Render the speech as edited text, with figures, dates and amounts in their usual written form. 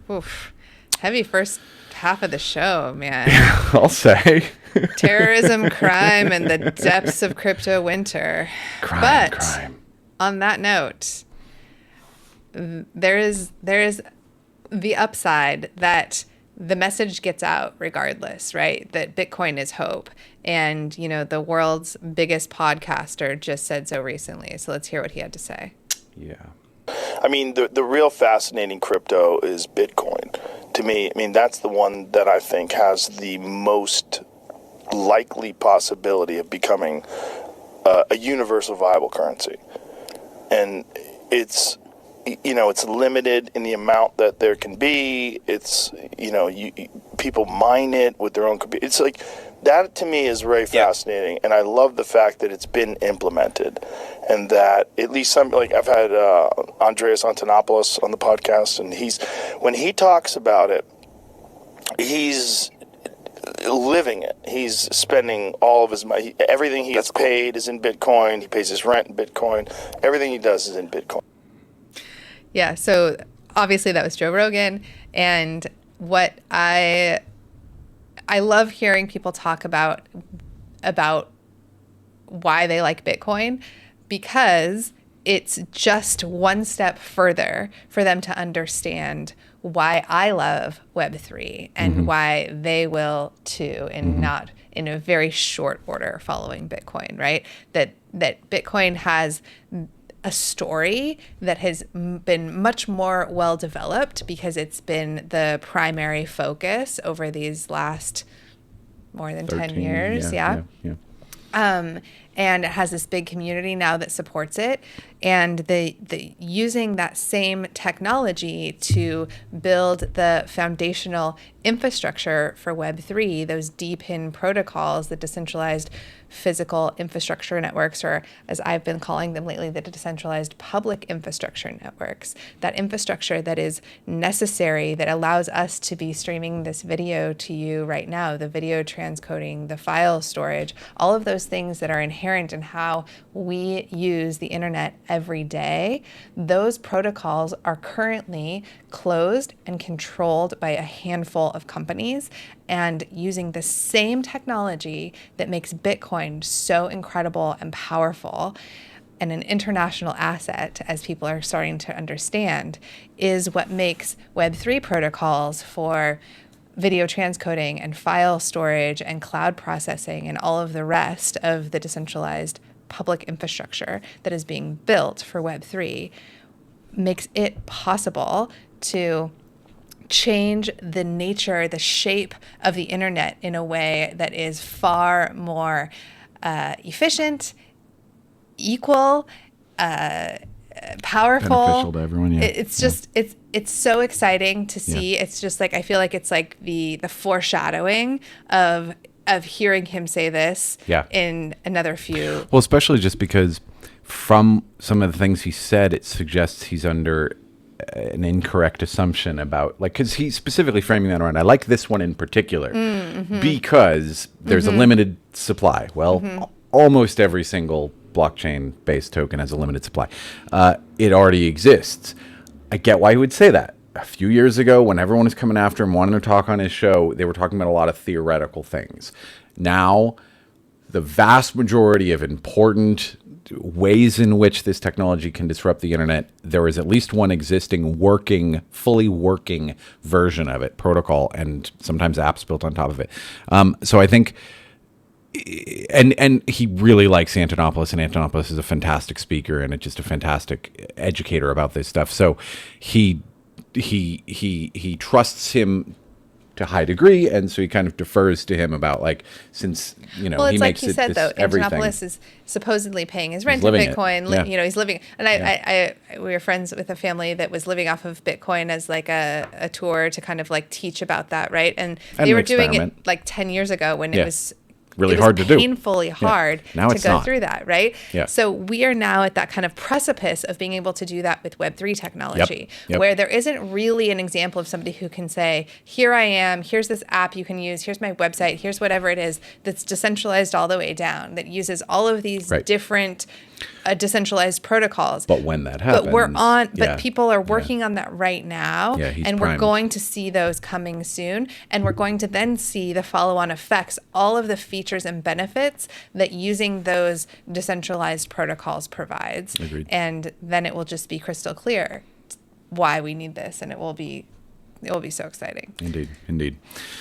Oof. Heavy first half of the show, man. I'll say. Terrorism, crime, and the depths of crypto winter. Crime. On that note, there is the upside that the message gets out regardless, right? That Bitcoin is hope. And, you know, the world's biggest podcaster just said so recently. So let's hear what he had to say. Yeah. I mean, the real fascinating crypto is Bitcoin. To me, I mean, that's the one that I think has the most likely possibility of becoming a universal viable currency. And it's, you know, it's limited in the amount that there can be. It's, you know, people mine it with their own computer. It's like, that to me is very fascinating. And I love the fact that it's been implemented and that at least some, like I've had Andreas Antonopoulos on the podcast, and when he talks about it, he's living it. He's spending all of his money. Everything he gets paid is in Bitcoin. He pays his rent in Bitcoin. Everything he does is in Bitcoin. Yeah, so obviously that was Joe Rogan, and what I love hearing people talk about why they like Bitcoin, because it's just one step further for them to understand why I love Web3 and why they will too, and not in a very short order following Bitcoin, right? That Bitcoin has a story that has been much more well developed because it's been the primary focus over these last more than 10 years. Yeah. And it has this big community now that supports it. And the using that same technology to build the foundational infrastructure for Web3, those DePIN protocols, the decentralized physical infrastructure networks, or as I've been calling them lately, the decentralized public infrastructure networks, that infrastructure that is necessary, that allows us to be streaming this video to you right now, the video transcoding, the file storage, all of those things that are inherent in how we use the internet every day. Those protocols are currently closed and controlled by a handful of companies, and using the same technology that makes Bitcoin so incredible and powerful and an international asset, as people are starting to understand, is what makes Web3 protocols for video transcoding and file storage and cloud processing and all of the rest of the decentralized public infrastructure that is being built for Web3, makes it possible to change the nature, the shape of the internet in a way that is far more efficient, equal, powerful, beneficial to everyone. Yeah. It's just it's so exciting to see. It's just like, I feel like it's like the foreshadowing of hearing him say this in another few. Well, especially just because from some of the things he said, it suggests he's under an incorrect assumption about, like, because he's specifically framing that around, I like this one in particular because there's a limited supply. Well, almost every single blockchain-based token has a limited supply. It already exists. I get why he would say that. A few years ago, when everyone was coming after him, wanting to talk on his show, they were talking about a lot of theoretical things. Now, the vast majority of important ways in which this technology can disrupt the internet, there is at least one existing fully working version of it, protocol, and sometimes apps built on top of it. So I think, and he really likes Antonopoulos, and Antonopoulos is a fantastic speaker and just a fantastic educator about this stuff. So he trusts him to a high degree, and so he kind of defers to him about, like, since, you know, well, it's he like makes he it said, though, everything. Antonopoulos is supposedly paying his rent in living Bitcoin. it. Yeah. You know, he's living. And we were friends with a family that was living off of Bitcoin as like a tour to kind of like teach about that, right? And they were doing it like 10 years ago when it was really hard to do. Painfully hard now to it's go not. through that, right? Yeah. So we are now at that kind of precipice of being able to do that with Web3 technology, where there isn't really an example of somebody who can say, here I am, here's this app you can use, here's my website, here's whatever it is that's decentralized all the way down, that uses all of these different decentralized protocols. But when that happens, but people are working on that right now, and we're primed. going to see those coming soon, and we're going to then see the follow-on effects, all of the features and benefits that using those decentralized protocols provides. Agreed. And then it will just be crystal clear why we need this, and it will be so exciting. Indeed.